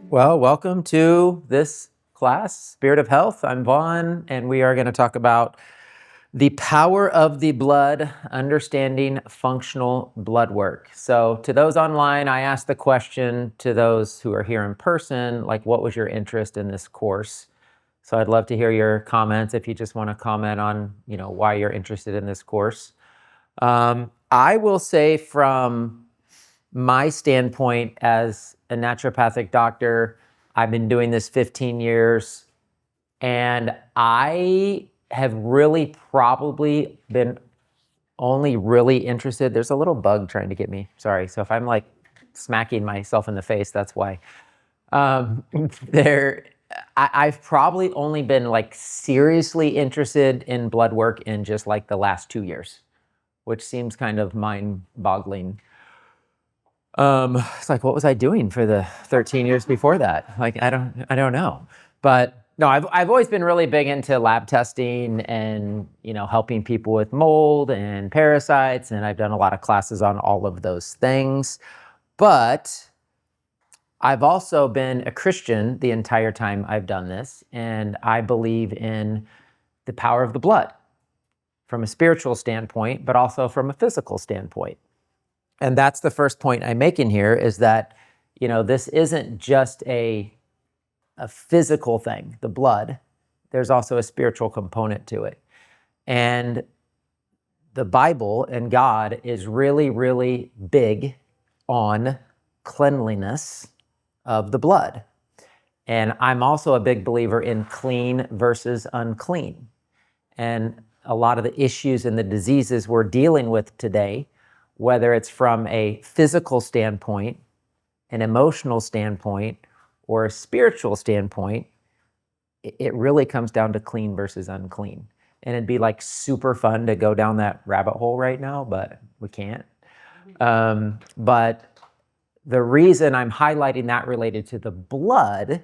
Well, welcome to this class, Spirit of Health. I'm Vaughn, and we are going to talk about the power of the blood, understanding functional blood work. So to those online, I asked the question to those who are here in person, like, what was your interest in this course? So I'd love to hear your comments if you just want to comment on, why you're interested in this course. I will say from my standpoint as a naturopathic doctor, I've been doing this 15 years, and I have really probably been only really interested. There's a little bug trying to get me. Sorry. So if I'm like smacking myself in the face, that's why. I've probably only been like seriously interested in blood work in just like the last 2 years, which seems kind of mind-boggling. It's like, what was I doing for the 13 years before that? Like, I don't know. But no, I've always been really big into lab testing and, helping people with mold and parasites. And I've done a lot of classes on all of those things. But I've also been a Christian the entire time I've done this. And I believe in the power of the blood from a spiritual standpoint, but also from a physical standpoint. And that's the first point I'm making here, is that, this isn't just a physical thing, the blood. There's also a spiritual component to it. And the Bible and God is really, really big on cleanliness of the blood. And I'm also a big believer in clean versus unclean. And a lot of the issues and the diseases we're dealing with today, whether it's from a physical standpoint, an emotional standpoint, or a spiritual standpoint, it really comes down to clean versus unclean. And it'd be like super fun to go down that rabbit hole right now, but we can't. But the reason I'm highlighting that related to the blood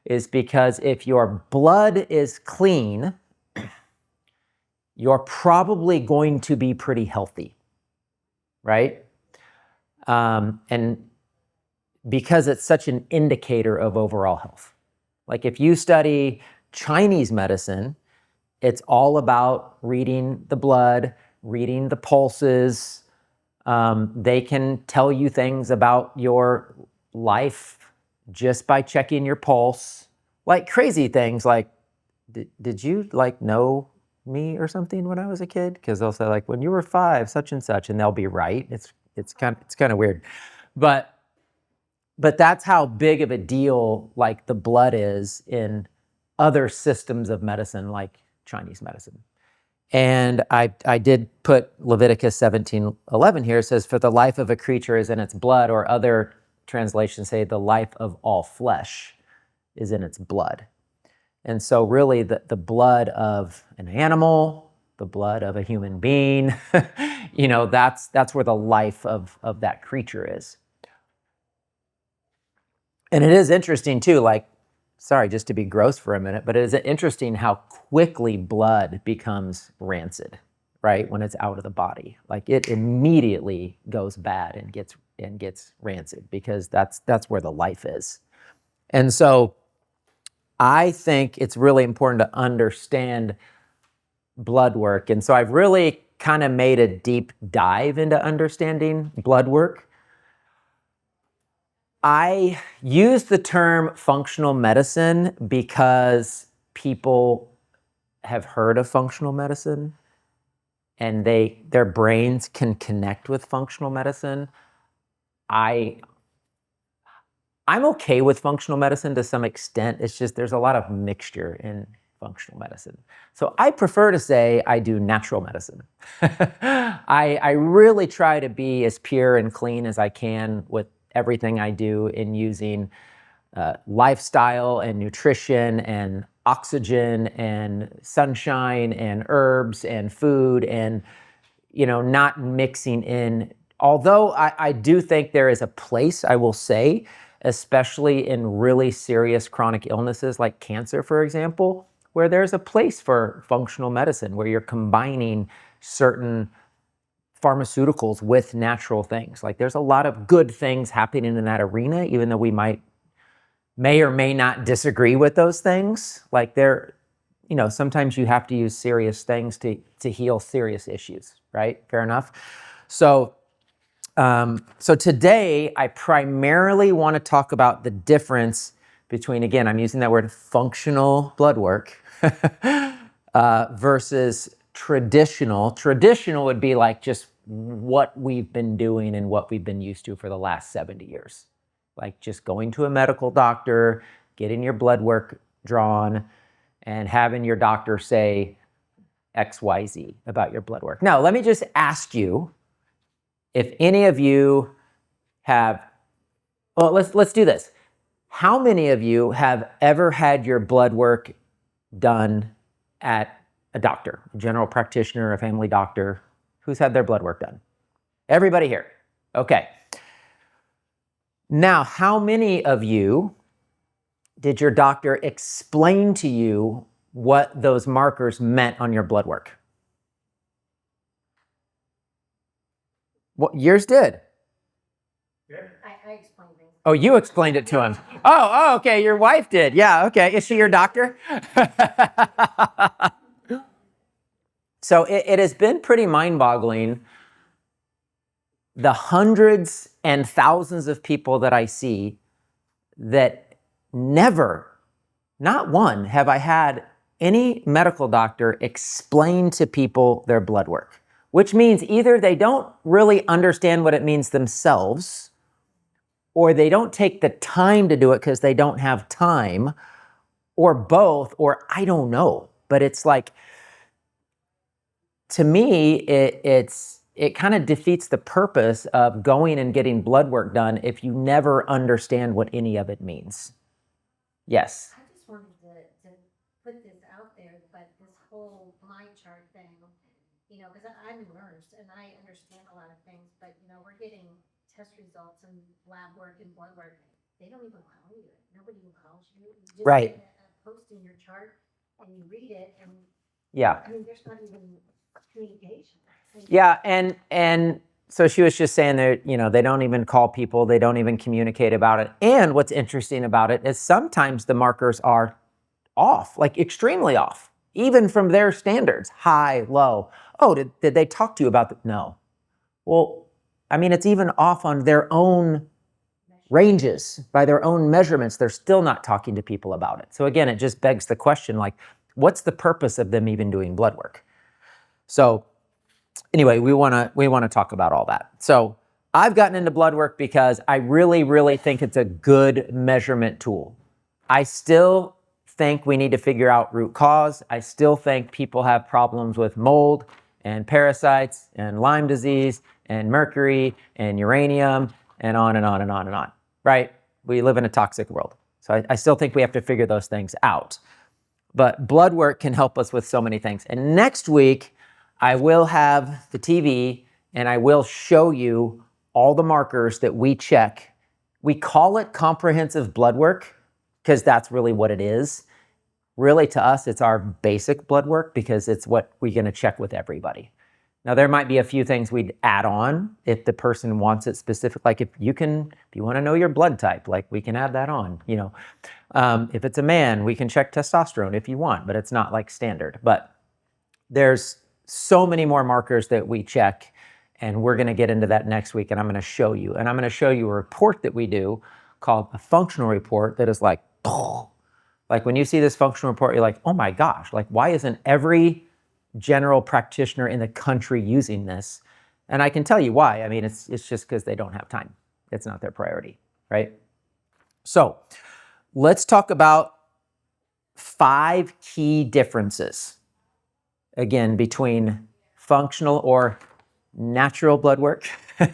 is because if your blood is clean, you're probably going to be pretty healthy. Right? And because it's such an indicator of overall health. Like if you study Chinese medicine, it's all about reading the blood, reading the pulses. They can tell you things about your life just by checking your pulse. Like crazy things like, did you know me or something when I was a kid? Because they'll say like, when you were 5, such and such, and they'll be right. It's kind of weird, but that's how big of a deal like the blood is in other systems of medicine, like Chinese medicine. And I did put Leviticus 17:11 here. It says, "For the life of a creature is in its blood," or other translations say, "The life of all flesh is in its blood." And so really the blood of an animal, the blood of a human being, that's where the life of that creature is. And it is interesting too, like, sorry, just to be gross for a minute, but it is interesting how quickly blood becomes rancid, right? When it's out of the body. Like it immediately goes bad and gets rancid, because that's where the life is. And so I think it's really important to understand blood work. And so I've really kind of made a deep dive into understanding blood work. I use the term functional medicine because people have heard of functional medicine and their brains can connect with functional medicine. I'm okay with functional medicine to some extent. It's just there's a lot of mixture in functional medicine. So I prefer to say I do natural medicine. I really try to be as pure and clean as I can with everything I do in using lifestyle and nutrition and oxygen and sunshine and herbs and food and, not mixing in. Although I do think there is a place, I will say, especially in really serious chronic illnesses like cancer, for example, where there's a place for functional medicine, where you're combining certain pharmaceuticals with natural things. Like there's a lot of good things happening in that arena, even though we might may or may not disagree with those things. Like sometimes you have to use serious things to heal serious issues, right? Fair enough. So today I primarily want to talk about the difference between, again, I'm using that word, functional blood work versus traditional. Traditional would be like just what we've been doing and what we've been used to for the last 70 years. Like just going to a medical doctor, getting your blood work drawn, and having your doctor say XYZ about your blood work. Now, let me just ask you if any of you have, well, let's do this. How many of you have ever had your blood work done at a doctor, a general practitioner, a family doctor? Who's had their blood work done? Everybody here. Okay. Now, how many of you did your doctor explain to you what those markers meant on your blood work? What yours did? I explained it. Oh, you explained it to him. Oh, okay. Your wife did. Yeah, okay. Is she your doctor? So it has been pretty mind-boggling. The hundreds and thousands of people that I see that never, not one, have I had any medical doctor explain to people their blood work, which means either they don't really understand what it means themselves, or they don't take the time to do it because they don't have time, or both, or I don't know. But it's like, to me, it kind of defeats the purpose of going and getting blood work done if you never understand what any of it means. Yes? I just wanted to put this out there, but this whole line chart thing, because I'm a nurse and I understand a lot of things, but, we're getting test results and lab work and blood work. They don't even call you. Nobody even calls you. You just Right. get a post in your chart and you read it, and Yeah. there's not even communication. Yeah, and so she was just saying that, they don't even call people, they don't even communicate about it. And what's interesting about it is sometimes the markers are off, like extremely off, even from their standards, high, low. Oh, did they talk to you about that? No. Well, it's even off on their own ranges, by their own measurements. They're still not talking to people about it. So again, it just begs the question, like, what's the purpose of them even doing blood work? So anyway, we want to talk about all that. So I've gotten into blood work because I really, really think it's a good measurement tool. I still think we need to figure out root cause. I still think people have problems with mold and parasites and Lyme disease and mercury and uranium and on and on and on and on, right? We live in a toxic world. So I still think we have to figure those things out. But blood work can help us with so many things. And next week, I will have the TV and I will show you all the markers that we check. We call it comprehensive blood work because that's really what it is. Really, to us, it's our basic blood work because it's what we're going to check with everybody. Now, there might be a few things we'd add on if the person wants it specific. Like if you want to know your blood type, like we can add that on. If it's a man, we can check testosterone if you want, but it's not like standard. But there's so many more markers that we check, and we're going to get into that next week, and I'm going to show you. And I'm going to show you a report that we do called a functional report that is like when you see this functional report, you're like, oh my gosh, like why isn't every general practitioner in the country using this? And I can tell you why. It's just because they don't have time. It's not their priority, right? So let's talk about 5 key differences, again, between functional or natural blood work,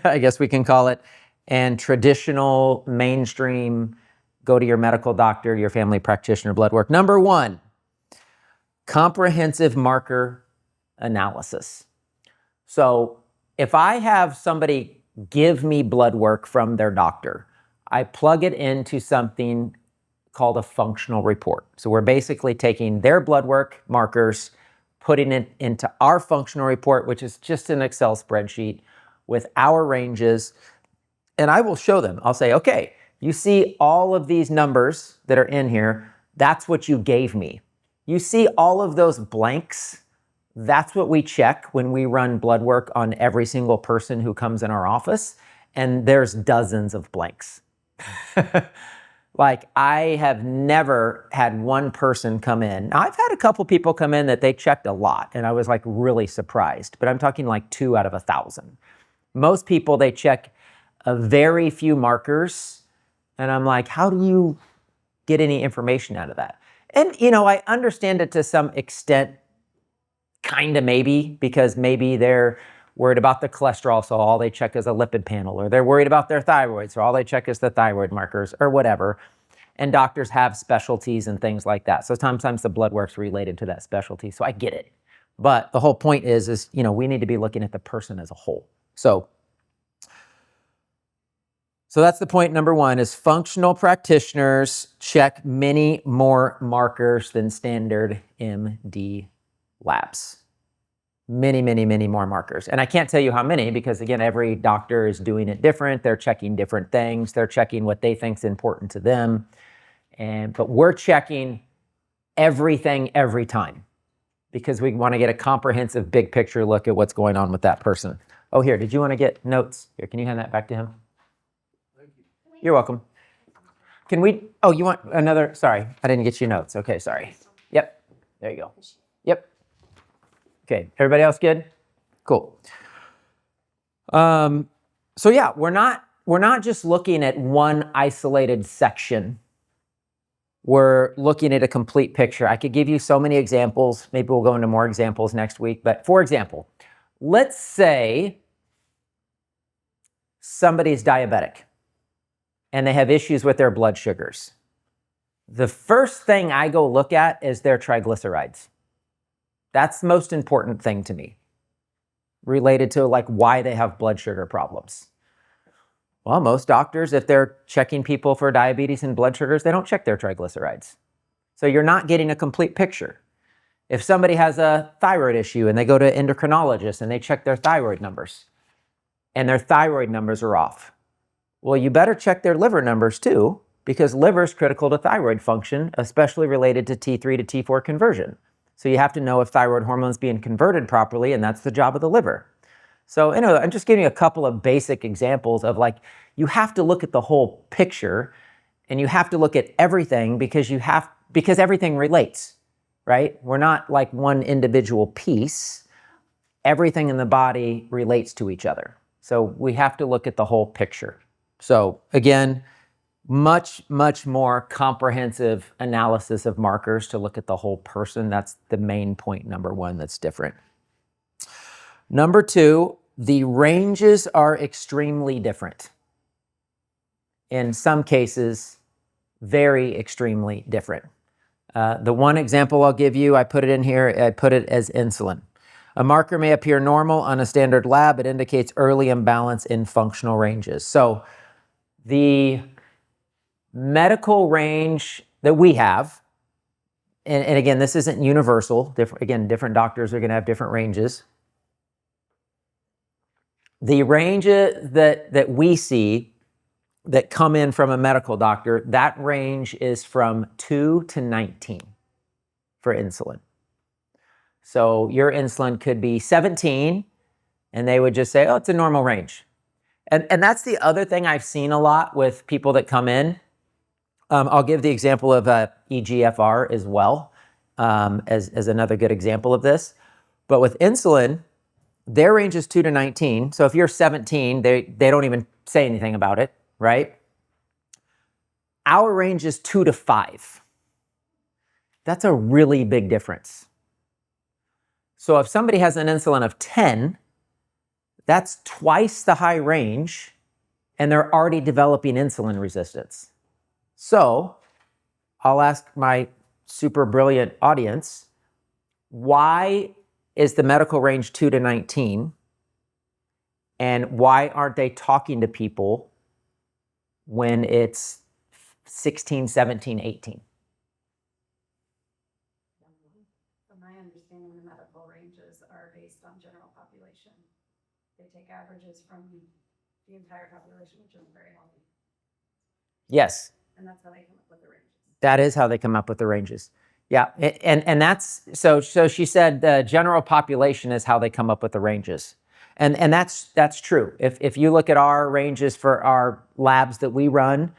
I guess we can call it, and traditional mainstream, go to your medical doctor, your family practitioner blood work. Number 1, comprehensive marker analysis. So if I have somebody give me blood work from their doctor, I plug it into something called a functional report. So we're basically taking their blood work markers, putting it into our functional report, which is just an Excel spreadsheet with our ranges. And I will show them. I'll say, okay, You see all of these numbers that are in here, that's what you gave me. You see all of those blanks, that's what we check when we run blood work on every single person who comes in our office, and there's dozens of blanks. Like, I have never had one person come in. Now, I've had a couple people come in that they checked a lot, and I was like really surprised, but I'm talking like 2 out of 1,000. Most people, they check a very few markers, and I'm like, how do you get any information out of that? And, I understand it to some extent, kind of maybe, because maybe they're worried about the cholesterol, so all they check is a lipid panel, or they're worried about their thyroid, so all they check is the thyroid markers, or whatever. And doctors have specialties and things like that. So sometimes the blood work's related to that specialty, so I get it. But the whole point is we need to be looking at the person as a whole. So that's the point number one, is functional practitioners check many more markers than standard MD labs. Many, many, many more markers. And I can't tell you how many because, again, every doctor is doing it different. They're checking different things. They're checking what they think is important to them. But we're checking everything every time because we want to get a comprehensive big picture look at what's going on with that person. Oh, here, did you want to get notes? Here, can you hand that back to him? Thank you. You're welcome. Can we, you want another, sorry, I didn't get you notes. Okay, sorry. Yep, there you go. Yep. Okay, everybody else good? Cool. So yeah, we're not just looking at one isolated section. We're looking at a complete picture. I could give you so many examples. Maybe we'll go into more examples next week. But for example, let's say somebody's diabetic and they have issues with their blood sugars. The first thing I go look at is their triglycerides. That's the most important thing to me, related to like why they have blood sugar problems. Well, most doctors, if they're checking people for diabetes and blood sugars, they don't check their triglycerides. So you're not getting a complete picture. If somebody has a thyroid issue and they go to endocrinologist and they check their thyroid numbers and their thyroid numbers are off, well, you better check their liver numbers too, because liver is critical to thyroid function, especially related to T3 to T4 conversion. So you have to know if thyroid hormone is being converted properly, and that's the job of the liver. So, I'm just giving you a couple of basic examples of like, you have to look at the whole picture and you have to look at everything because everything relates, right? We're not like one individual piece. Everything in the body relates to each other. So we have to look at the whole picture. So again, much, much more comprehensive analysis of markers to look at the whole person. That's the main point number one that's different. Number two, the ranges are extremely different. In some cases, very extremely different. The one example I'll give you, I put it in here, I put it as insulin. A marker may appear normal on a standard lab. It indicates early imbalance in functional ranges. So the medical range that we have, and again, this isn't universal. Different doctors are going to have different ranges. The ranges that we see that come in from a medical doctor, that range is from 2 to 19 for insulin. So your insulin could be 17, and they would just say, oh, it's a normal range. And that's the other thing I've seen a lot with people that come in. I'll give the example of EGFR as well, as another good example of this. But with insulin, their range is 2 to 19. So if you're 17, they don't even say anything about it, right? Our range is 2 to 5. That's a really big difference. So if somebody has an insulin of 10, that's twice the high range, and they're already developing insulin resistance. So I'll ask my super brilliant audience, why is the medical range 2 to 19? And why aren't they talking to people when it's 16, 17, 18? From my understanding, the medical ranges are based on general population. They take averages from the entire population, which is very healthy. Yes. And that's how they come up with the ranges. That is how they come up with the ranges. Yeah, and that's so she said the general population is how they come up with the ranges. And that's true. If you look at our ranges for our labs that we run,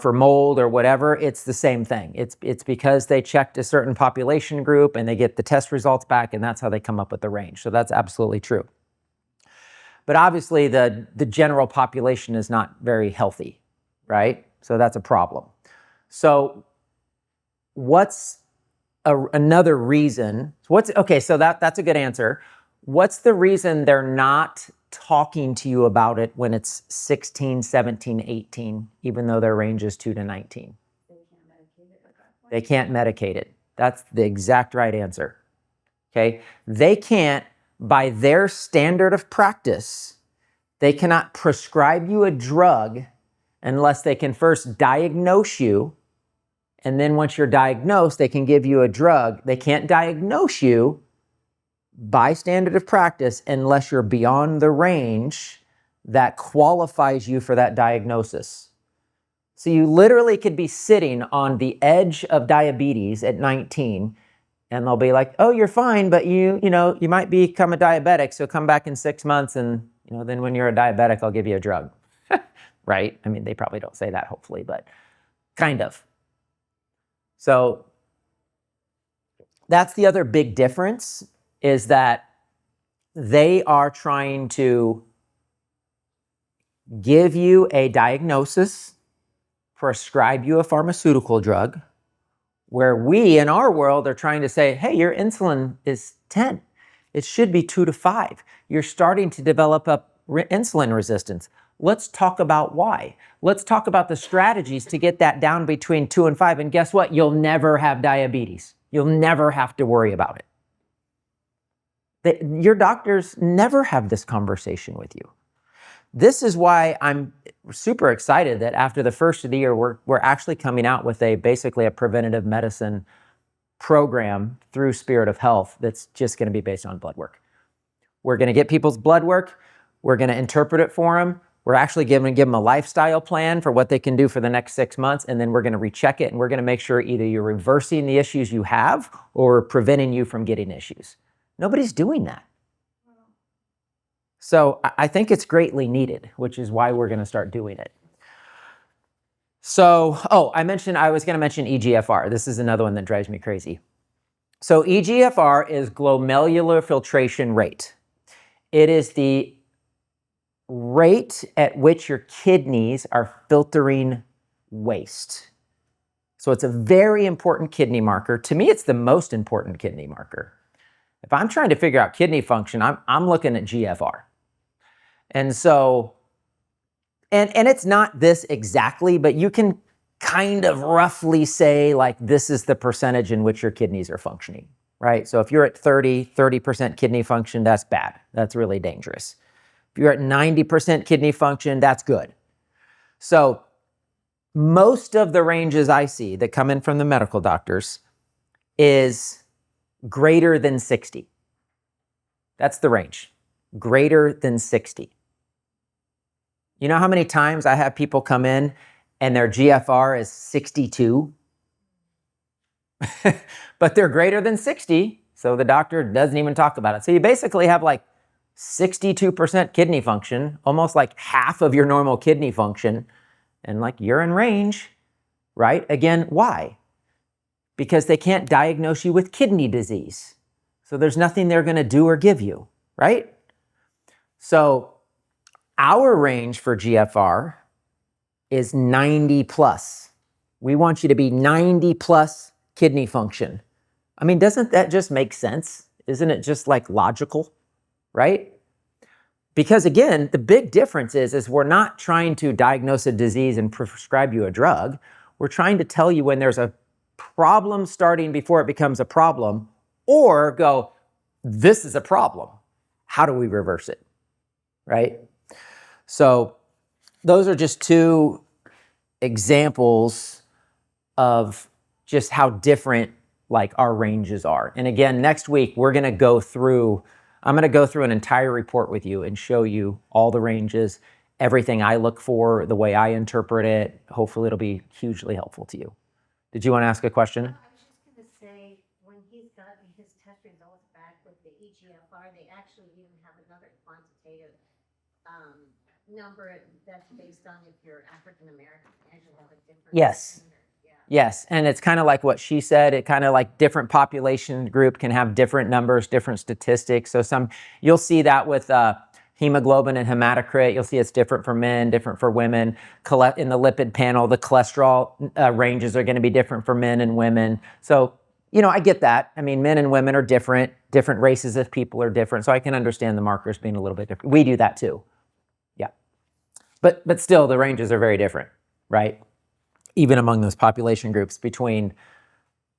for mold or whatever, it's the same thing. It's because they checked a certain population group and they get the test results back, and that's how they come up with the range. So that's absolutely true. But obviously the general population is not very healthy, right? So that's a problem. So what's another reason? Okay, so that's a good answer. What's the reason they're not talking to you about it when it's 16, 17, 18, even though their range is 2 to 19? They can't medicate it at that point. They can't medicate it. That's the exact right answer. Okay? They can't, by their standard of practice, they cannot prescribe you a drug unless they can first diagnose you. And then once you're diagnosed, they can give you a drug. They can't diagnose you by standard of practice unless you're beyond the range that qualifies you for that diagnosis. So you literally could be sitting on the edge of diabetes at 19, and they'll be like, "Oh, you're fine, but you might become a diabetic, so come back in 6 months, and then when you're a diabetic, I'll give you a drug." Right? I mean, they probably don't say that, hopefully, but kind of. So that's the other big difference, is that they are trying to give you a diagnosis, prescribe you a pharmaceutical drug, where we in our world are trying to say, hey, your insulin is 10. It should be 2 to 5. You're starting to develop up insulin resistance. Let's talk about why. Let's talk about the strategies to get that down between 2 and 5. And guess what? You'll never have diabetes. You'll never have to worry about it. Your doctors never have this conversation with you. This is why I'm super excited that after the first of the year, we're actually coming out with basically a preventative medicine program through Spirit of Health that's just going to be based on blood work. We're going to get people's blood work. We're going to interpret it for them. We're actually going to give them a lifestyle plan for what they can do for the next 6 months, and then we're going to recheck it, and we're going to make sure either you're reversing the issues you have or preventing you from getting issues. Nobody's doing that. So I think it's greatly needed, which is why we're going to start doing it. So, I was going to mention EGFR. This is another one that drives me crazy. So EGFR is glomerular filtration rate. It is the rate at which your kidneys are filtering waste. So it's a very important kidney marker. To me, it's the most important kidney marker. If I'm trying to figure out kidney function, I'm looking at GFR. And so, and it's not this exactly, but you can kind of roughly say, like, this is the percentage in which your kidneys are functioning, right? So if you're at 30% kidney function, that's bad. That's really dangerous. If you're at 90% kidney function, that's good. So most of the ranges I see that come in from the medical doctors is greater than 60. That's the range. Greater than 60. You know how many times I have people come in and their GFR is 62? But they're greater than 60, so the doctor doesn't even talk about it. So you basically have like 62% kidney function, almost like half of your normal kidney function, and like you're in range, right? Again, why? Because they can't diagnose you with kidney disease. So there's nothing they're going to do or give you, right? So our range for GFR is 90 plus. We want you to be 90 plus kidney function. I mean, doesn't that just make sense? Isn't it just like logical, right? Because again, the big difference is we're not trying to diagnose a disease and prescribe you a drug. We're trying to tell you when there's a problem starting before it becomes a problem, or go, this is a problem. How do we reverse it, right? So those are just two examples of just how different like our ranges are. And again, next week, I'm going to go through an entire report with you and show you all the ranges everything I look for, the way I interpret it. Hopefully it'll be hugely helpful to you. Did you want to ask a question? I was just gonna say, when he's gotten his test results back with the EGFR, they actually even have another quantitative number that's based on if you're African American, and you have a different Yes. standard. Yeah. Yes, and it's kind of like what she said. It kind of like different population group can have different numbers, different statistics. So you'll see that with hemoglobin and hematocrit. You'll see it's different for men, different for women. In the lipid panel, the cholesterol ranges are going to be different for men and women. So, I get that. I mean, men and women are different. Different races of people are different. So I can understand the markers being a little bit different. We do that too. Yeah. But still, the ranges are very different, right? Even among those population groups between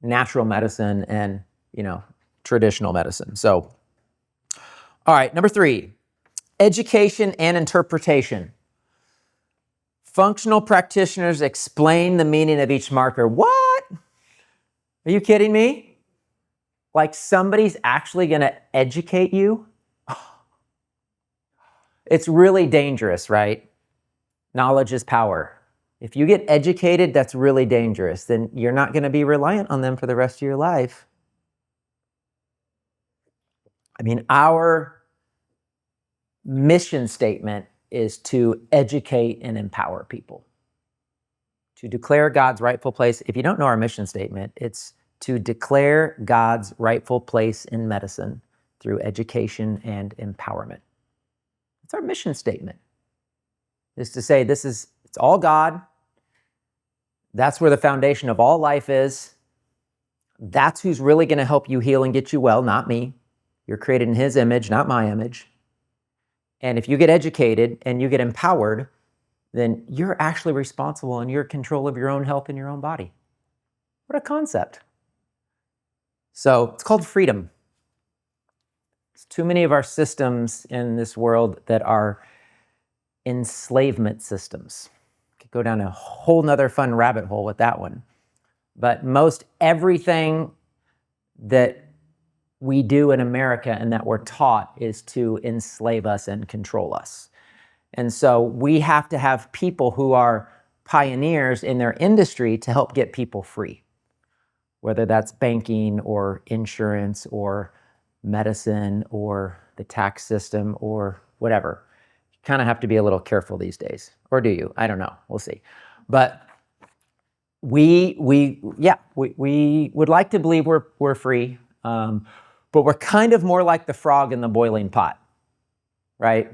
natural medicine and, traditional medicine. So, all right, number 3, education and interpretation. Functional practitioners explain the meaning of each marker. What? Are you kidding me? Like somebody's actually going to educate you? It's really dangerous, right? Knowledge is power. If you get educated, that's really dangerous. Then you're not going to be reliant on them for the rest of your life. I mean, our mission statement is to educate and empower people, to declare God's rightful place. If you don't know our mission statement, it's to declare God's rightful place in medicine through education and empowerment. It's our mission statement. Is to say it's all God. That's where the foundation of all life is. That's who's really going to help you heal and get you well, not me. You're created in His image, not my image. And if you get educated and you get empowered, then you're actually responsible and you're in control of your own health and your own body. What a concept. So it's called freedom. There's too many of our systems in this world that are enslavement systems. Could go down a whole nother fun rabbit hole with that one. But most everything that we do in America and that we're taught is to enslave us and control us. And so we have to have people who are pioneers in their industry to help get people free, whether that's banking or insurance or medicine or the tax system or whatever. You kind of have to be a little careful these days. Or do you? I don't know. We'll see. But we would like to believe we're free. But we're kind of more like the frog in the boiling pot, right?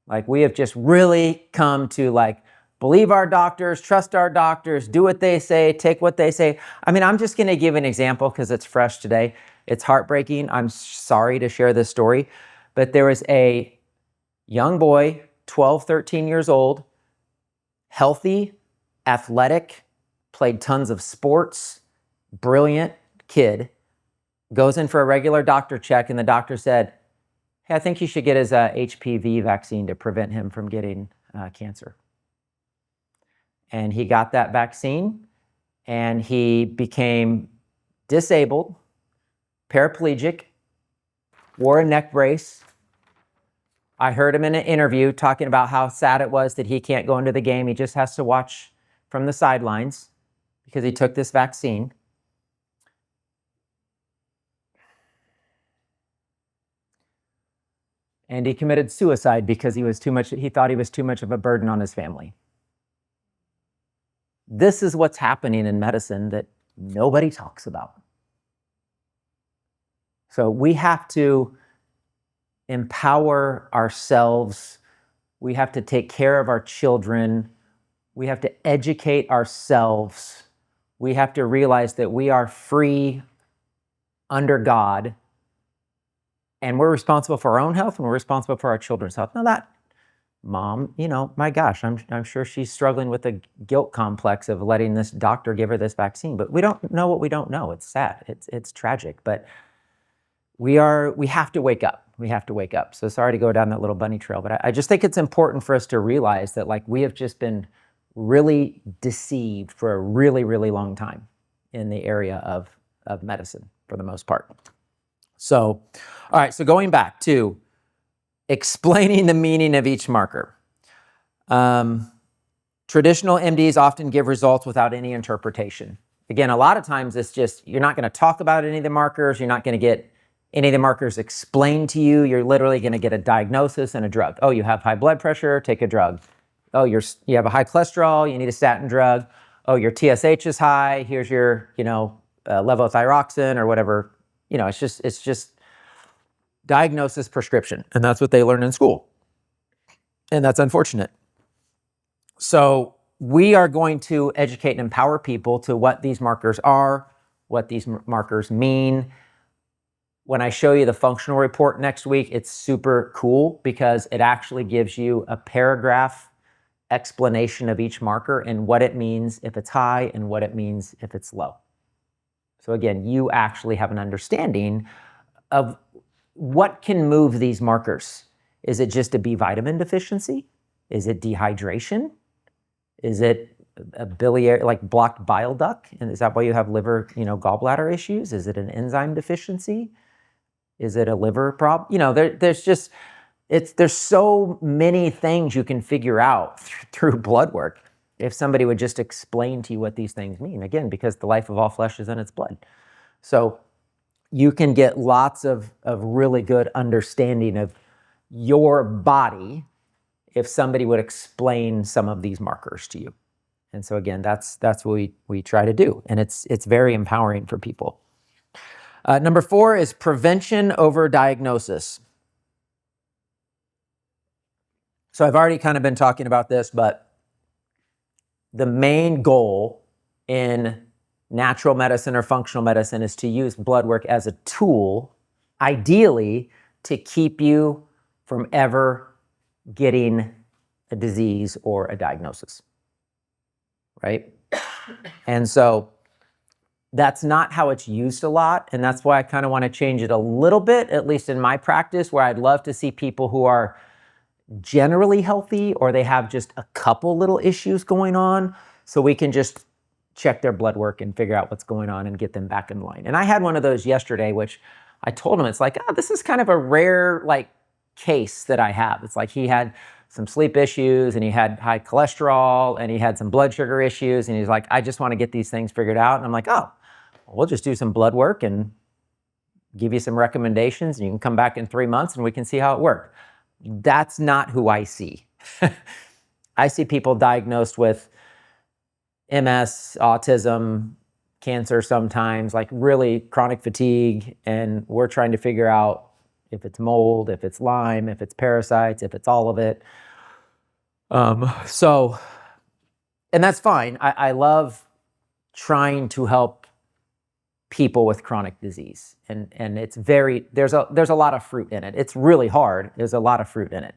Like we have just really come to believe our doctors, trust our doctors, do what they say, take what they say. I mean, I'm just going to give an example because it's fresh today. It's heartbreaking. I'm sorry to share this story, but there was a young boy, 12, 13 years old, healthy, athletic, played tons of sports, brilliant kid, goes in for a regular doctor check, and the doctor said, hey, I think you should get his HPV vaccine to prevent him from getting cancer. And he got that vaccine, and he became disabled, paraplegic, wore a neck brace. I heard him in an interview talking about how sad it was that he can't go into the game. He just has to watch from the sidelines because he took this vaccine. And he committed suicide because he thought he was too much of a burden on his family. This is what's happening in medicine that nobody talks about. So we have to empower ourselves. We have to take care of our children. We have to educate ourselves. We have to realize that we are free under God. And we're responsible for our own health and we're responsible for our children's health. Now that mom, my gosh, I'm sure she's struggling with the guilt complex of letting this doctor give her this vaccine, but we don't know what we don't know. It's sad. It's tragic, but we have to wake up. We have to wake up. So sorry to go down that little bunny trail, but I just think it's important for us to realize that we have just been really deceived for a really, really long time in the area of medicine for the most part. So, all right, so going back to explaining the meaning of each marker. Traditional MDs often give results without any interpretation. Again, a lot of times it's just, you're not going to talk about any of the markers. You're not going to get any of the markers explained to you. You're literally going to get a diagnosis and a drug. Oh, you have high blood pressure, take a drug. Oh, you have a high cholesterol, you need a statin drug. Oh, your TSH is high, here's your, levothyroxine or whatever. It's just diagnosis, prescription. And that's what they learn in school. And that's unfortunate. So we are going to educate and empower people to what these markers are, what these markers mean. When I show you the functional report next week, it's super cool because it actually gives you a paragraph explanation of each marker and what it means if it's high and what it means if it's low. So again, you actually have an understanding of what can move these markers. Is it just a B vitamin deficiency? Is it dehydration? Is it a biliary, like blocked bile duct? And is that why you have liver, gallbladder issues? Is it an enzyme deficiency? Is it a liver problem? There's so many things you can figure out through blood work if somebody would just explain to you what these things mean. Again, because the life of all flesh is in its blood. So you can get lots of really good understanding of your body if somebody would explain some of these markers to you. And so again, that's what we try to do. And it's very empowering for people. Number 4 is prevention over diagnosis. So I've already kind of been talking about this, but the main goal in natural medicine or functional medicine is to use blood work as a tool, ideally, to keep you from ever getting a disease or a diagnosis, right? And so that's not how it's used a lot, and that's why I kind of want to change it a little bit, at least in my practice, where I'd love to see people who are generally healthy or they have just a couple little issues going on, so we can just check their blood work and figure out what's going on and get them back in line. And I had one of those yesterday, which I told him, it's like, this is kind of a rare case that I have. It's like he had some sleep issues and he had high cholesterol and he had some blood sugar issues, and he's like, I just want to get these things figured out. And I'm like, oh, we'll just do some blood work and give you some recommendations, and you can come back in 3 months and we can see how it worked. That's not who I see. I see people diagnosed with MS, autism, cancer sometimes, like really chronic fatigue, and we're trying to figure out if it's mold, if it's Lyme, if it's parasites, if it's all of it. And that's fine. I love trying to help people with chronic disease, and it's there's a lot of fruit in it. It's really hard. There's a lot of fruit in it.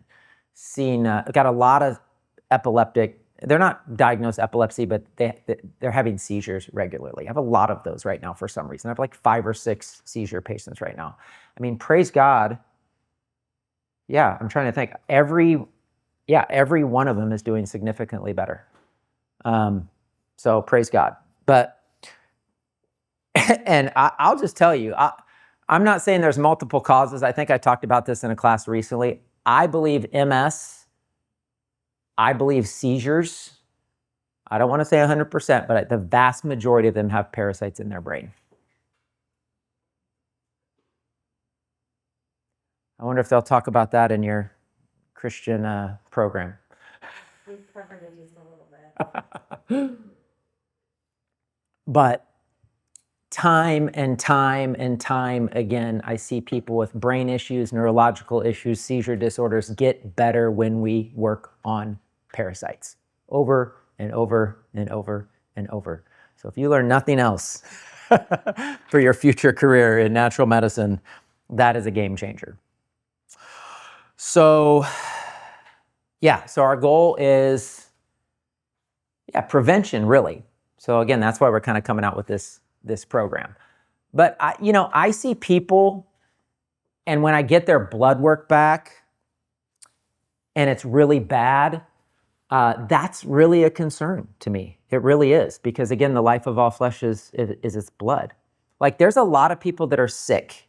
Got a lot of epileptic. They're not diagnosed epilepsy, but they're having seizures regularly. I have a lot of those right now for some reason. I have like 5 or 6 seizure patients right now. I mean, praise God. Yeah, I'm trying to think. Every one of them is doing significantly better. So praise God. But, and I'll just tell you, I'm not saying there's multiple causes. I think I talked about this in a class recently. I believe MS. I believe seizures, I don't want to say 100%, but the vast majority of them have parasites in their brain. I wonder if they'll talk about that in your Christian program. We've covered it just a little bit. But time and time and time again, I see people with brain issues, neurological issues, seizure disorders get better when we work on parasites over and over and over and over. So if you learn nothing else for your future career in natural medicine, that is a game changer. So our goal is prevention, really. So again, that's why we're kind of coming out with this program. But I see people, and when I get their blood work back and it's really bad, that's really a concern to me. It really is, because again, the life of all flesh is its blood. Like, there's a lot of people that are sick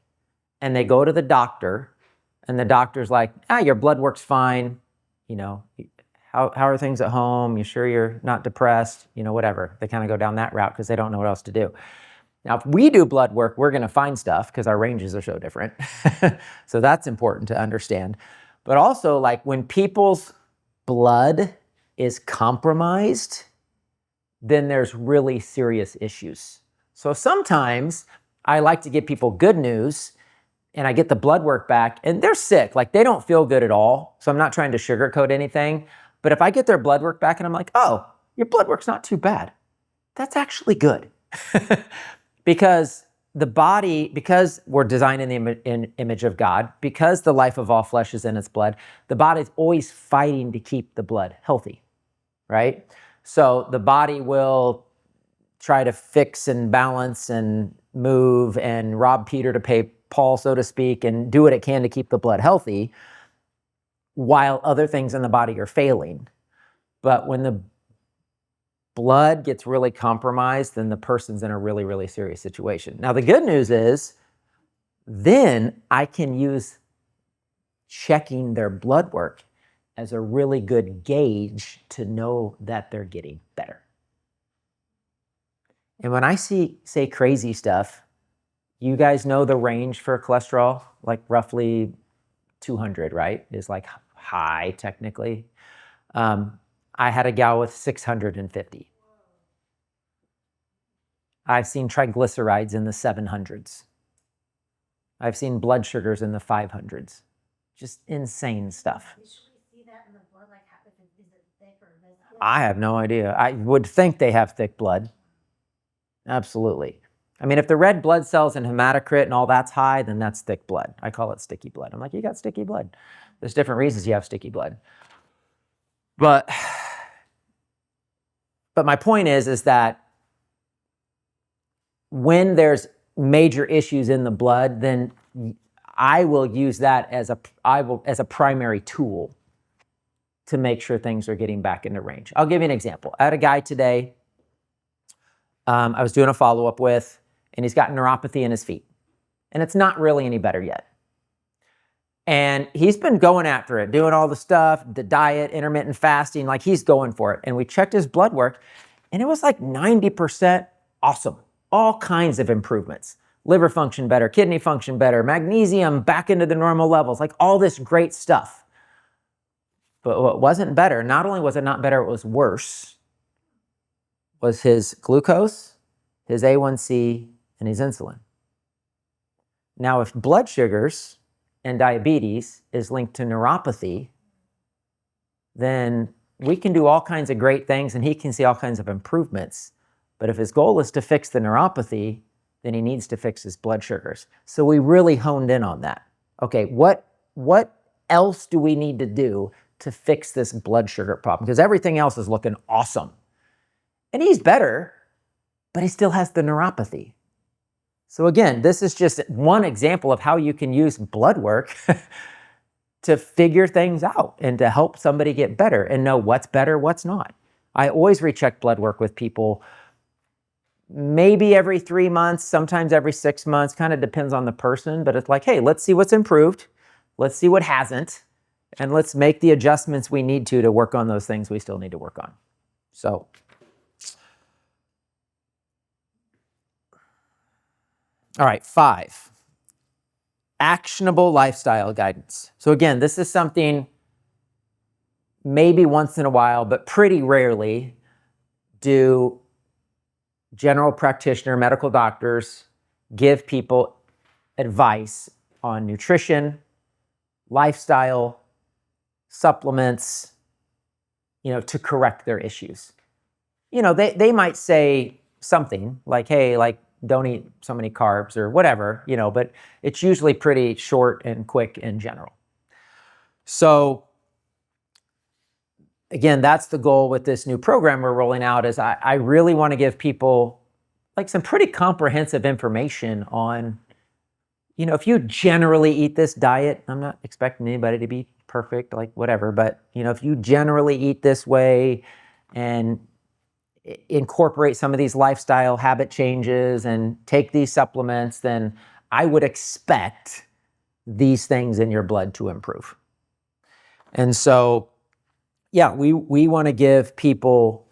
and they go to the doctor and the doctor's like, your blood work's fine. how are things at home? You sure you're not depressed? You know, whatever. They kind of go down that route because they don't know what else to do. Now, if we do blood work, we're going to find stuff because our ranges are so different. So that's important to understand. But also, like when people's blood is compromised, then there's really serious issues. So sometimes I like to give people good news and I get the blood work back and they're sick. Like they don't feel good at all. So I'm not trying to sugarcoat anything. But if I get their blood work back and I'm like, oh, your blood work's not too bad, that's actually good. Because the body, because we're designed in the image of God, because the life of all flesh is in its blood, the body's always fighting to keep the blood healthy, right? So the body will try to fix and balance and move and rob Peter to pay Paul, so to speak, and do what it can to keep the blood healthy while other things in the body are failing. But when the blood gets really compromised, then the person's in a really, really serious situation. Now, the good news is then I can use checking their blood work as a really good gauge to know that they're getting better. And when I say crazy stuff, you guys know the range for cholesterol, like roughly 200, right? Is like high technically. I had a gal with 650. I've seen triglycerides in the 700s. I've seen blood sugars in the 500s. Just insane stuff. Should we see that in the blood? Like, is it thick or is it? I have no idea. I would think they have thick blood. Absolutely. I mean, if the red blood cells and hematocrit and all that's high, then that's thick blood. I call it sticky blood. I'm like, you got sticky blood. There's different reasons you have sticky blood. But my point is that when there's major issues in the blood, then I will use that as a primary tool to make sure things are getting back into range. I'll give you an example. I had a guy today I was doing a follow-up with, and he's got neuropathy in his feet. And it's not really any better yet. And he's been going after it, doing all the stuff, the diet, intermittent fasting, like he's going for it. And we checked his blood work, and it was like 90% awesome. All kinds of improvements. Liver function better, kidney function better, magnesium back into the normal levels, like all this great stuff. But what wasn't better, not only was it not better, it was worse, was his glucose, his A1C, and his insulin. Now, if blood sugars and diabetes is linked to neuropathy, then we can do all kinds of great things and he can see all kinds of improvements. But if his goal is to fix the neuropathy, then he needs to fix his blood sugars. So we really honed in on that. Okay, what else do we need to do to fix this blood sugar problem? Because everything else is looking awesome. And he's better, but he still has the neuropathy. So again, this is just one example of how you can use blood work to figure things out and to help somebody get better and know what's better, what's not. I always recheck blood work with people, maybe every 3 months, sometimes every 6 months, kind of depends on the person, but it's like, hey, let's see what's improved. Let's see what hasn't, and let's make the adjustments we need to work on those things we still need to work on. So, all right, 5, actionable lifestyle guidance. So again, this is something maybe once in a while, but pretty rarely do general practitioner, medical doctors give people advice on nutrition, lifestyle, supplements, to correct their issues. They might say something like, hey, like, don't eat so many carbs or whatever, but it's usually pretty short and quick in general. So again, that's the goal with this new program we're rolling out is I really want to give people like some pretty comprehensive information on, if you generally eat this diet, I'm not expecting anybody to be perfect, like whatever, but if you generally eat this way and incorporate some of these lifestyle habit changes and take these supplements, then I would expect these things in your blood to improve. And so, yeah, we want to give people,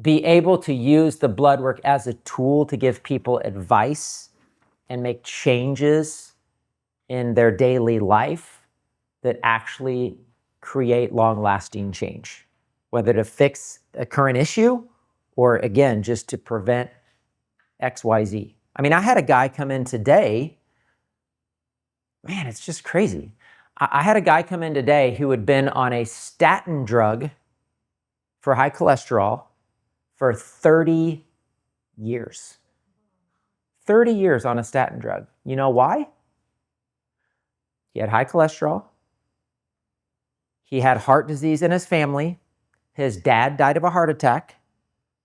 be able to use the blood work as a tool to give people advice and make changes in their daily life that actually create long-lasting change, whether to fix a current issue or, again, just to prevent XYZ. I mean, I had a guy come in today. Man, it's just crazy. I had a guy come in today who had been on a statin drug for high cholesterol for 30 years. 30 years on a statin drug. You know why? He had high cholesterol. He had heart disease in his family. His dad died of a heart attack.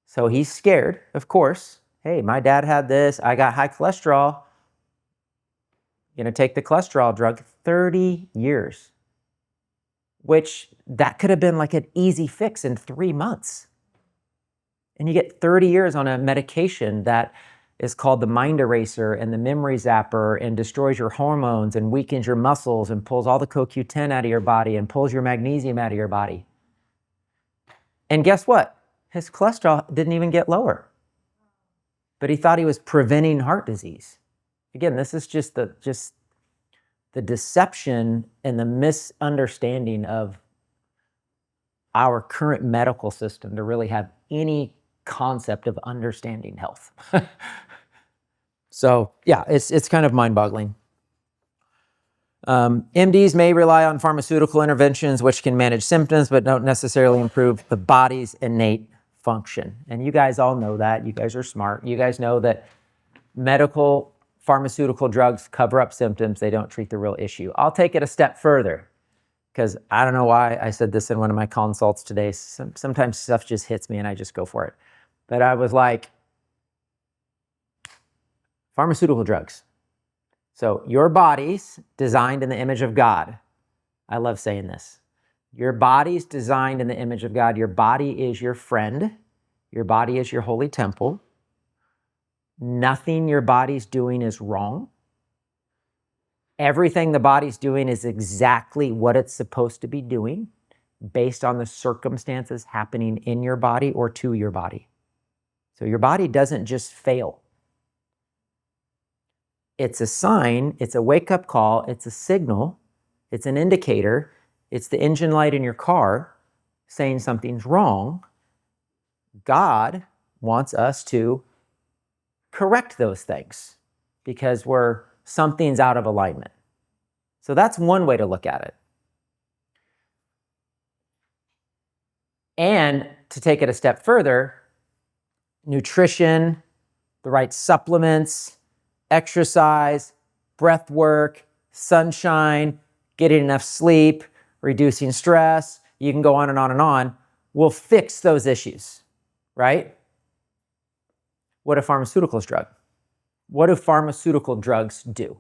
So he's scared, of course. Hey, my dad had this. I got high cholesterol. Gonna take the cholesterol drug. 30 years. Which that could have been like an easy fix in 3 months. And you get 30 years on a medication that is called the mind eraser and the memory zapper and destroys your hormones and weakens your muscles and pulls all the CoQ10 out of your body and pulls your magnesium out of your body. And guess what? His cholesterol didn't even get lower. But he thought he was preventing heart disease. Again, this is just the deception and the misunderstanding of our current medical system to really have any concept of understanding health. So yeah, it's kind of mind-boggling. MDs may rely on pharmaceutical interventions which can manage symptoms but don't necessarily improve the body's innate function. And you guys all know that. You guys are smart. You guys know that medical pharmaceutical drugs cover up symptoms. They don't treat the real issue. I'll take it a step further because I don't know why I said this in one of my consults today. Sometimes stuff just hits me and I just go for it. But I was like, pharmaceutical drugs. So your body's designed in the image of God. I love saying this. Your body's designed in the image of God. Your body is your friend. Your body is your holy temple. Nothing your body's doing is wrong. Everything the body's doing is exactly what it's supposed to be doing based on the circumstances happening in your body or to your body. So your body doesn't just fail. It's a sign, it's a wake-up call, it's a signal, it's an indicator, it's the engine light in your car saying something's wrong. God wants us to correct those things because something's out of alignment. So that's one way to look at it. And to take it a step further, nutrition, the right supplements, exercise, breath work, sunshine, getting enough sleep, reducing stress, you can go on and on and on, will fix those issues, right? What a pharmaceuticals drug. What do pharmaceutical drugs do?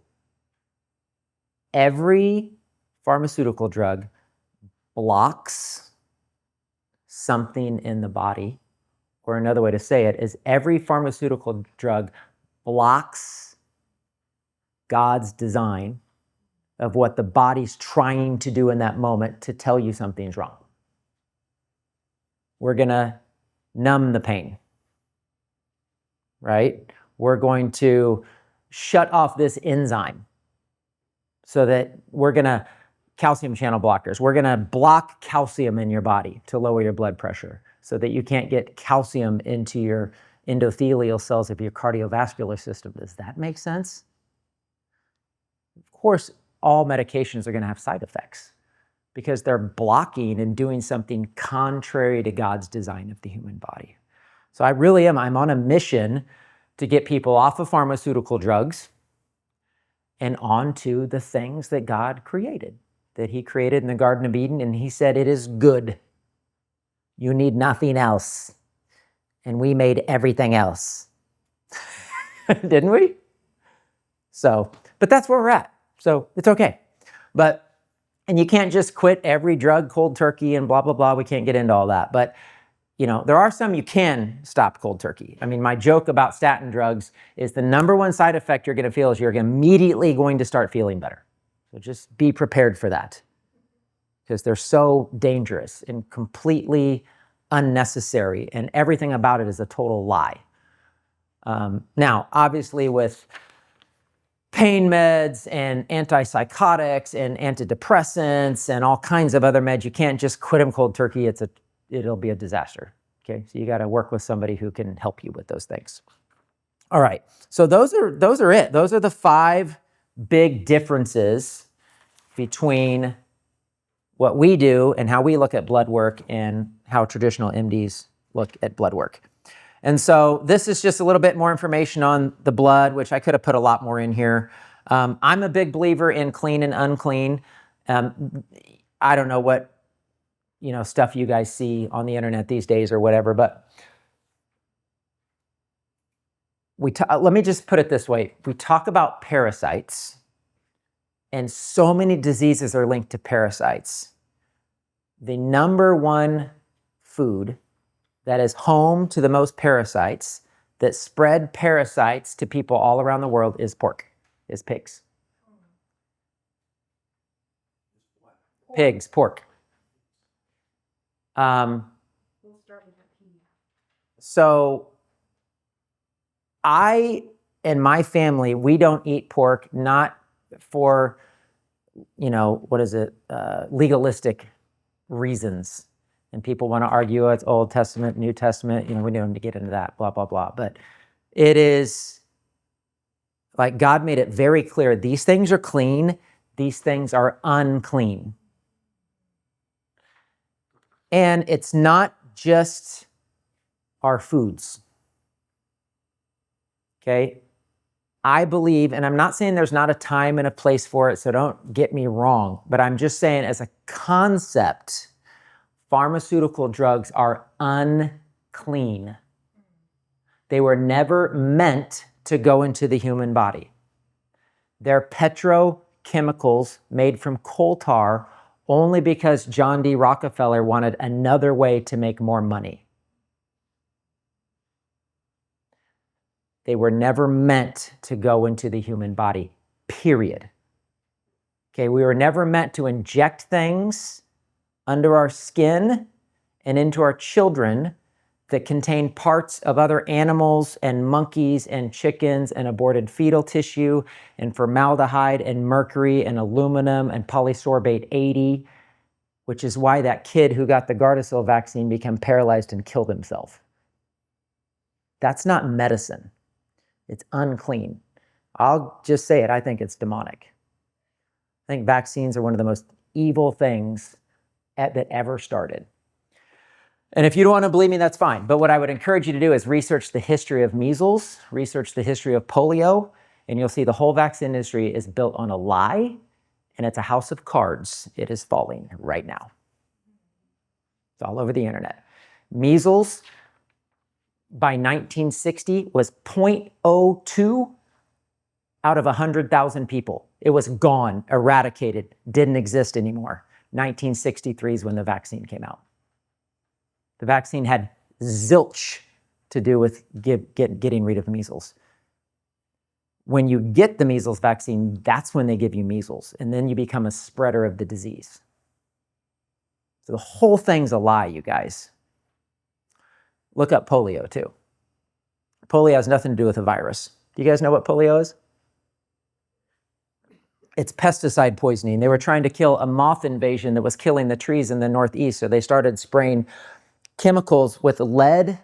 Every pharmaceutical drug blocks something in the body, or another way to say it is every pharmaceutical drug blocks God's design of what the body's trying to do in that moment to tell you something's wrong. We're going to numb the pain, right? We're going to shut off this enzyme so that we're going to calcium channel blockers. We're going to block calcium in your body to lower your blood pressure so that you can't get calcium into your endothelial cells of your cardiovascular system. Does that make sense? Of course, all medications are going to have side effects because they're blocking and doing something contrary to God's design of the human body. So I'm on a mission to get people off of pharmaceutical drugs and onto the things that God created, that he created in the Garden of Eden, and he said it is good. You need nothing else. And we made everything else. Didn't we? So, but that's where we're at. So it's okay. And you can't just quit every drug cold turkey and blah, blah, blah. We can't get into all that. But, there are some you can stop cold turkey. I mean, my joke about statin drugs is the number one side effect you're going to feel is you're immediately going to start feeling better. So just be prepared for that. because they're so dangerous and completely unnecessary, and everything about it is a total lie. Now, obviously with pain meds and antipsychotics and antidepressants and all kinds of other meds, you can't just quit them cold turkey. It'll be a disaster. Okay, so you got to work with somebody who can help you with those things. All right, so those are it. Those are the 5 big differences between what we do and how we look at blood work and how traditional MDs look at blood work. And so this is just a little bit more information on the blood, which I could have put a lot more in here. I'm a big believer in clean and unclean. I don't know what stuff you guys see on the internet these days or whatever, but let me just put it this way. We talk about parasites, and so many diseases are linked to parasites. The number one food that is home to the most parasites, that spread parasites to people all around the world, is pigs. Pigs, pork. We'll start with the P. So I and my family, we don't eat pork, not for, legalistic reasons. And people want to argue it's Old Testament, New Testament, we don't need to get into that, blah, blah, blah. But it is like God made it very clear. These things are clean. These things are unclean. And it's not just our foods. Okay? I believe, and I'm not saying there's not a time and a place for it, so don't get me wrong, but I'm just saying as a concept, pharmaceutical drugs are unclean. They were never meant to go into the human body. They're petrochemicals made from coal tar only because John D. Rockefeller wanted another way to make more money. They were never meant to go into the human body, period. Okay, we were never meant to inject things under our skin and into our children that contain parts of other animals and monkeys and chickens and aborted fetal tissue and formaldehyde and mercury and aluminum and polysorbate 80, which is why that kid who got the Gardasil vaccine became paralyzed and killed himself. That's not medicine. It's unclean. I'll just say it, I think it's demonic. I think vaccines are one of the most evil things that ever started. And if you don't want to believe me, that's fine. But what I would encourage you to do is research the history of measles, research the history of polio, and you'll see the whole vaccine industry is built on a lie, and it's a house of cards. It is falling right now. It's all over the internet. Measles by 1960 was 0.02 out of 100,000 people. It was gone, eradicated, didn't exist anymore. 1963 is when the vaccine came out. The vaccine had zilch to do with getting rid of measles. When you get the measles vaccine, that's when they give you measles, and then you become a spreader of the disease. So the whole thing's a lie, you guys. Look up polio, too. Polio has nothing to do with a virus. Do you guys know what polio is? It's pesticide poisoning. They were trying to kill a moth invasion that was killing the trees in the Northeast, so they started spraying chemicals with lead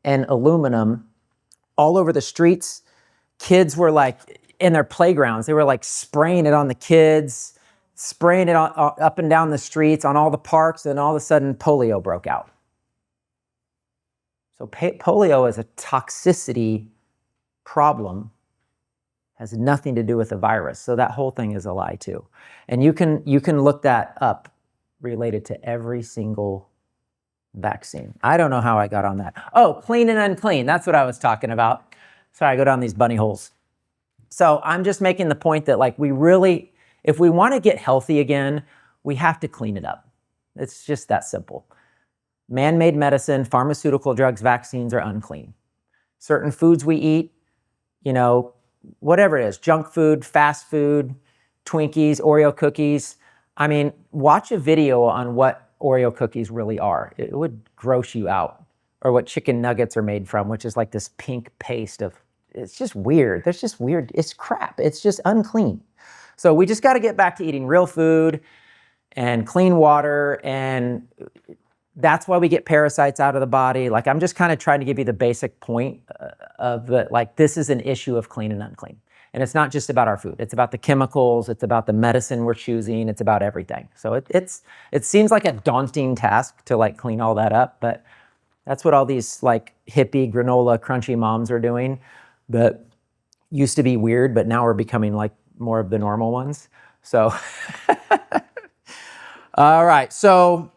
and aluminum all over the streets. Kids were like in their playgrounds. They were like spraying it on the kids, spraying it up and down the streets, on all the parks, and all of a sudden polio broke out. So polio is a toxicity problem, has nothing to do with the virus. So that whole thing is a lie too. And you can look that up related to every single vaccine. I don't know how I got on that. Oh, clean and unclean. That's what I was talking about. Sorry, I go down these bunny holes. So I'm just making the point that if we want to get healthy again, we have to clean it up. It's just that simple. Man-made medicine, pharmaceutical drugs, vaccines are unclean. Certain foods we eat, whatever it is, junk food, fast food, Twinkies, Oreo cookies, I mean, watch a video on what Oreo cookies really are. It would gross you out. Or what chicken nuggets are made from, which is like this pink paste of, it's just weird. There's just weird, it's crap. It's just unclean. So we just got to get back to eating real food and clean water, and that's why we get parasites out of the body. Like, I'm just kind of trying to give you the basic point of the, like, this is an issue of clean and unclean. And it's not just about our food. It's about the chemicals. It's about the medicine we're choosing. It's about everything. So it seems like a daunting task to like clean all that up, but that's what all these like hippie granola crunchy moms are doing that used to be weird, but now are becoming like more of the normal ones. So, all right. So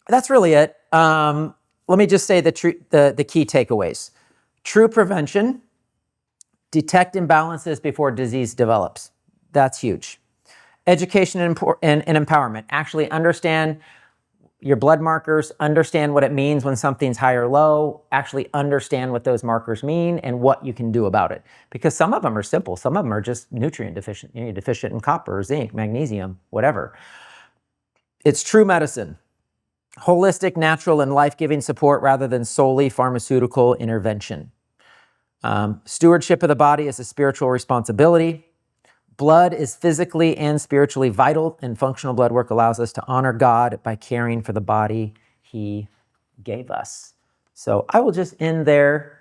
that's really it. Let me just say the key takeaways. True prevention, detect imbalances before disease develops. That's huge. Education and empowerment. Actually understand your blood markers, understand what it means when something's high or low, actually understand what those markers mean and what you can do about it. Because some of them are simple. Some of them are just nutrient deficient. You're deficient in copper, zinc, magnesium, whatever. It's true medicine. Holistic, natural, and life-giving support rather than solely pharmaceutical intervention. Stewardship of the body is a spiritual responsibility. Blood is physically and spiritually vital, and functional blood work allows us to honor God by caring for the body He gave us. So I will just end there.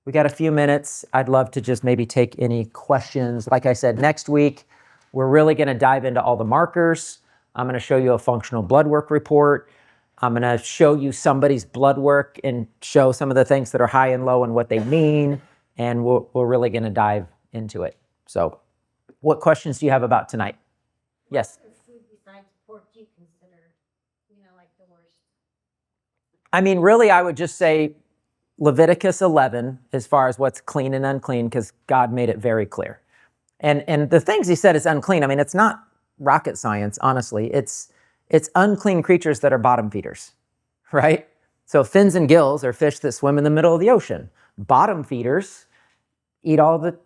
We got a few minutes. I'd love to just maybe take any questions. Like I said, next week, we're really going to dive into all the markers. I'm going to show you a functional blood work report. I'm going to show you somebody's blood work and show some of the things that are high and low and what they mean. And we're really going to dive into it. So what questions do you have about tonight? Yes. What food besides pork do you consider, like the worst? I mean, really, I would just say Leviticus 11 as far as what's clean and unclean, because God made it very clear. And the things He said is unclean. I mean, it's not rocket science, honestly. It's unclean creatures that are bottom feeders, right? So fins and gills are fish that swim in the middle of the ocean. Bottom feeders eat all the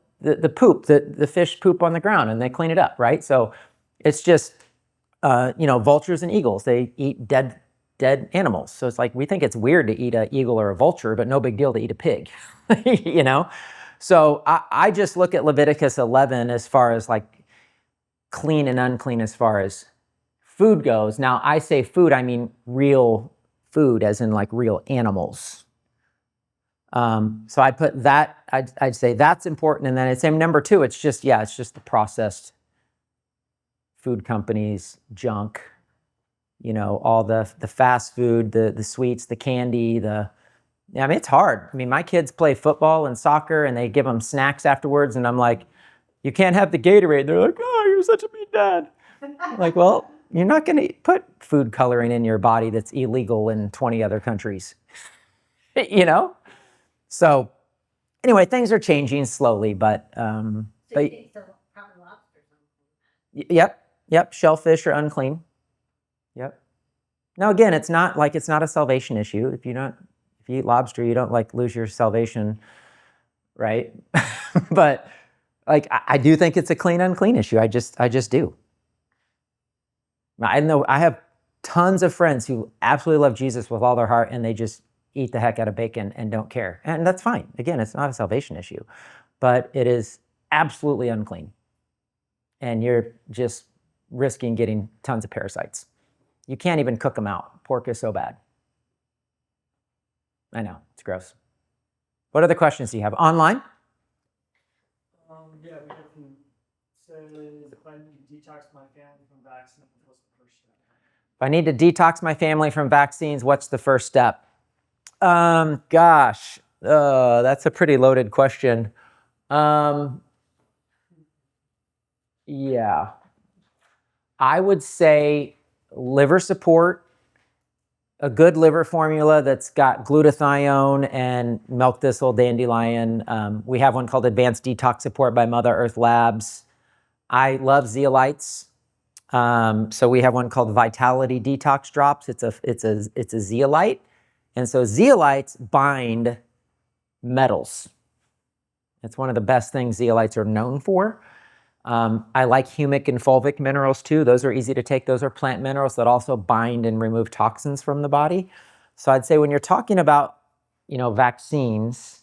poop, the fish poop on the ground, and they clean it up, right? So it's just, vultures and eagles, they eat dead animals. So it's like, we think it's weird to eat an eagle or a vulture, but no big deal to eat a pig, So I just look at Leviticus 11 as far as like clean and unclean as far as food goes. Now, I say food, I mean real food, as in like real animals. So I put that, I'd say that's important. And then I'd say number two, it's just the processed food companies, junk, all the fast food, the sweets, the candy, I mean, it's hard. I mean, my kids play football and soccer and they give them snacks afterwards. And I'm like, you can't have the Gatorade. They're like, oh, you're such a mean dad. I'm like, well, you're not going to put food coloring in your body that's illegal in 20 other countries, So anyway, things are changing slowly, but So you think so probably lobster something. Yep, shellfish are unclean. Yep. Now again, it's not a salvation issue. If you eat lobster, you don't like lose your salvation, right? But like I do think it's a clean unclean issue. I just do. I know I have tons of friends who absolutely love Jesus with all their heart, and they just eat the heck out of bacon and don't care. And that's fine. Again, it's not a salvation issue, but it is absolutely unclean. And you're just risking getting tons of parasites. You can't even cook them out. Pork is so bad. I know, it's gross. What other questions do you have? Online? Yeah, we have says if I need to detox my family from vaccines, what's the first step? If I need to detox my family from vaccines, what's the first step? That's a pretty loaded question. Yeah. I would say liver support, a good liver formula that's got glutathione and milk thistle, dandelion. We have one called Advanced Detox Support by Mother Earth Labs. I love zeolites. So we have one called Vitality Detox Drops. It's a zeolite. And so zeolites bind metals. It's one of the best things zeolites are known for. I like humic and fulvic minerals too. Those are easy to take. Those are plant minerals that also bind and remove toxins from the body. So I'd say when you're talking about, vaccines,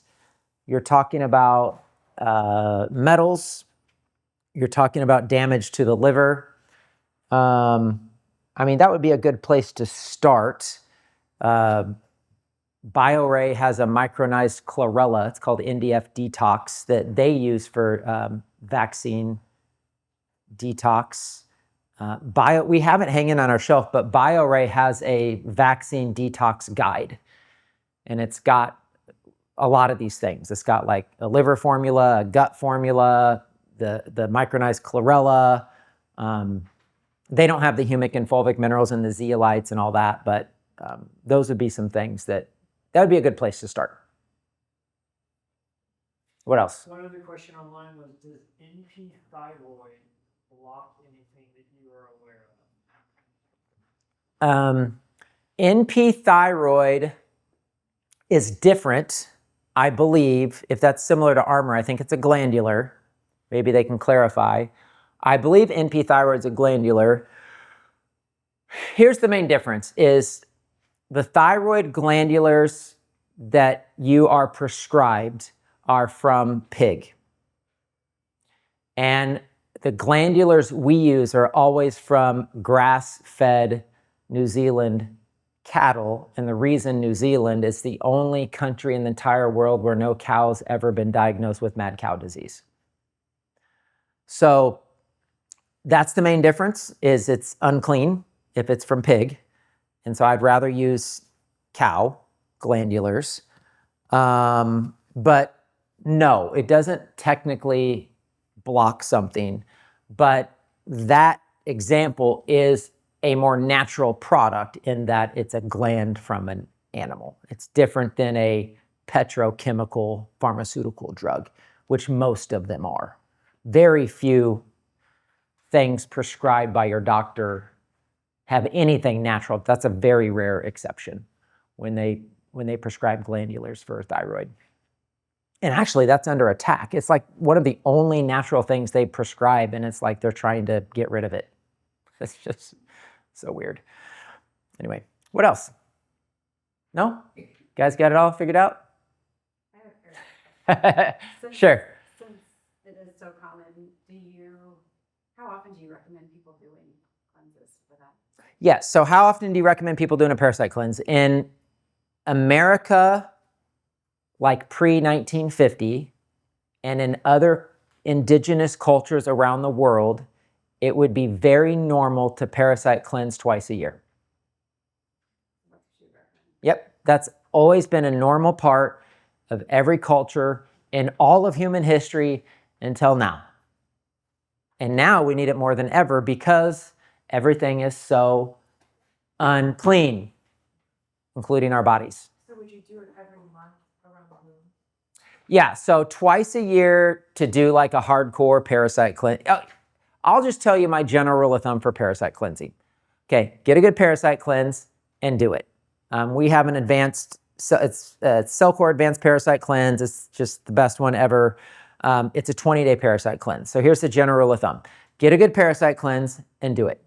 you're talking about metals, you're talking about damage to the liver. That would be a good place to start. BioRay has a micronized chlorella. It's called NDF detox that they use for vaccine detox. We have it hanging on our shelf, but BioRay has a vaccine detox guide, and it's got a lot of these things. It's got like a liver formula, a gut formula, the micronized chlorella. They don't have the humic and fulvic minerals and the zeolites and all that, but those would be some things that would be a good place to start. What else? One other question online was, does NP thyroid block anything that you are aware of? NP thyroid is different, I believe. If that's similar to Armor, I think it's a glandular. Maybe they can clarify. I believe NP thyroid is a glandular. Here's the main difference is the thyroid glandulars that you are prescribed are from pig. And the glandulars we use are always from grass-fed New Zealand cattle. And the reason New Zealand is the only country in the entire world where no cow's ever been diagnosed with mad cow disease. So that's the main difference, is it's unclean if it's from pig. And so I'd rather use cow glandulars. But no, it doesn't technically block something. But that example is a more natural product in that it's a gland from an animal. It's different than a petrochemical pharmaceutical drug, which most of them are. Very few things prescribed by your doctor have anything natural. That's a very rare exception when they prescribe glandulars for thyroid. And actually, that's under attack. It's like one of the only natural things they prescribe, and it's like they're trying to get rid of it. It's just so weird. Anyway, what else? No? You guys got it all figured out? I have a question. Sure. Since it is so common, how often do you recommend people doing cleanses for that? Yes. So how often do you recommend people doing a parasite cleanse? In America, like pre-1950, and in other indigenous cultures around the world, it would be very normal to parasite cleanse twice a year. What do you recommend? Yep. That's always been a normal part of every culture in all of human history until now. And now we need it more than ever because everything is so unclean, including our bodies. So would you do it every month around the moon? Yeah, so twice a year to do like a hardcore parasite cleanse. I'll just tell you my general rule of thumb for parasite cleansing. Okay, get a good parasite cleanse and do it. We have an advanced, it's Cellcore Advanced Parasite Cleanse. It's just the best one ever. It's a 20-day parasite cleanse. So here's the general rule of thumb. Get a good parasite cleanse and do it.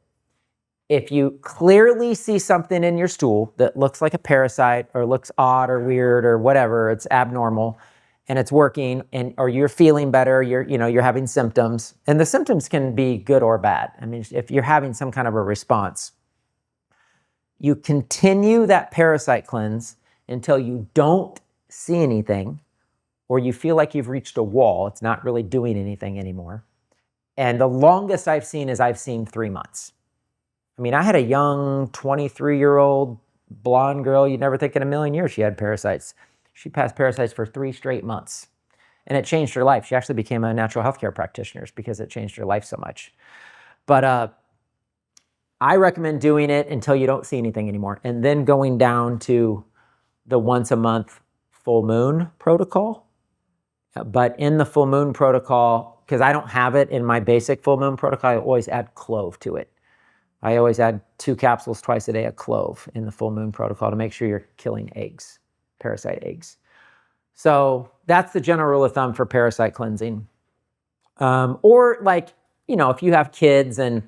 If you clearly see something in your stool that looks like a parasite or looks odd or weird or whatever, it's abnormal and it's working, or you're feeling better, you're having symptoms, and the symptoms can be good or bad. I mean, if you're having some kind of a response, you continue that parasite cleanse until you don't see anything or you feel like you've reached a wall. It's not really doing anything anymore. And the longest I've seen is 3 months. I mean, I had a young 23-year-old blonde girl. You'd never think in a million years she had parasites. She passed parasites for 3 straight months. And it changed her life. She actually became a natural health care practitioner because it changed her life so much. But I recommend doing it until you don't see anything anymore. And then going down to the once a month full moon protocol. But in the full moon protocol, because I don't have it in my basic full moon protocol, I always add clove to it. I always add 2 capsules twice a day of clove in the full moon protocol to make sure you're killing eggs, parasite eggs. So that's the general rule of thumb for parasite cleansing. Or like if you have kids and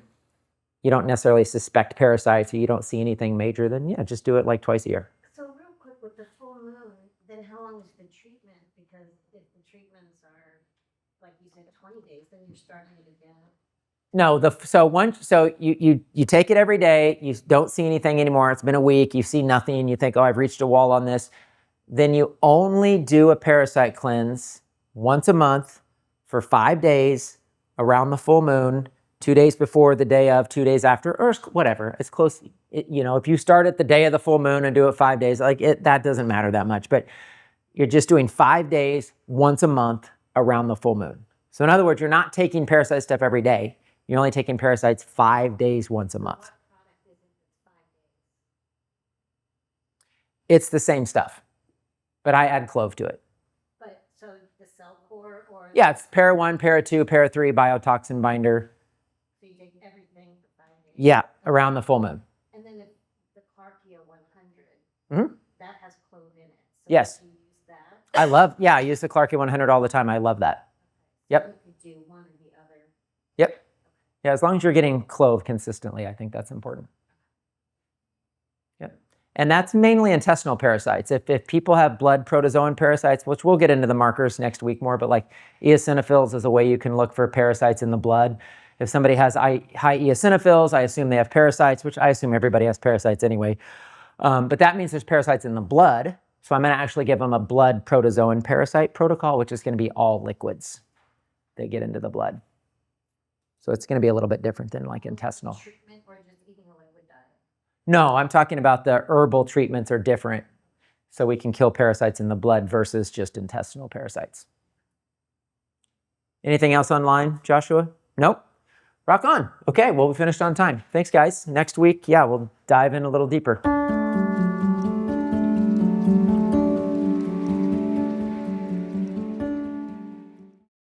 you don't necessarily suspect parasites or you don't see anything major, then yeah, just do it like twice a year. So real quick, with the full moon, then how long is the treatment? Because if the treatments are, like you said, 20 days, then you're starting it again. No, you take it every day, you don't see anything anymore, it's been a week, you see nothing, you think, oh, I've reached a wall on this. Then you only do a parasite cleanse once a month for 5 days around the full moon, 2 days before, the day of, 2 days after, or whatever. It's close. If you start at the day of the full moon and do it 5 days, that doesn't matter that much. But you're just doing 5 days once a month around the full moon. So in other words, you're not taking parasite stuff every day. You're only taking parasites 5 days once a month. What product is it that's 5 days? It's the same stuff, but I add clove to it. But so the cell core or? Yeah, it's para 1, para 2, para 3, biotoxin binder. So you take everything for 5 days? Yeah, around the full moon. And then the Clarkia 100, Mhm. that has clove in it. So Yes. you use that? I use the Clarkia 100 all the time. I love that. Yep. You could do one or the other. Yep. Yeah, as long as you're getting clove consistently, I think that's important. Yep. And that's mainly intestinal parasites. If people have blood protozoan parasites, which we'll get into the markers next week more, but like eosinophils is a way you can look for parasites in the blood. If somebody has high eosinophils, I assume they have parasites, which I assume everybody has parasites anyway. But that means there's parasites in the blood. So I'm going to actually give them a blood protozoan parasite protocol, which is going to be all liquids that get into the blood. So it's going to be a little bit different than like intestinal. Treatment or just eating a liquid diet? No, I'm talking about the herbal treatments are different. So we can kill parasites in the blood versus just intestinal parasites. Anything else online, Joshua? Nope. Rock on. Okay, well, we finished on time. Thanks, guys. Next week, yeah, we'll dive in a little deeper.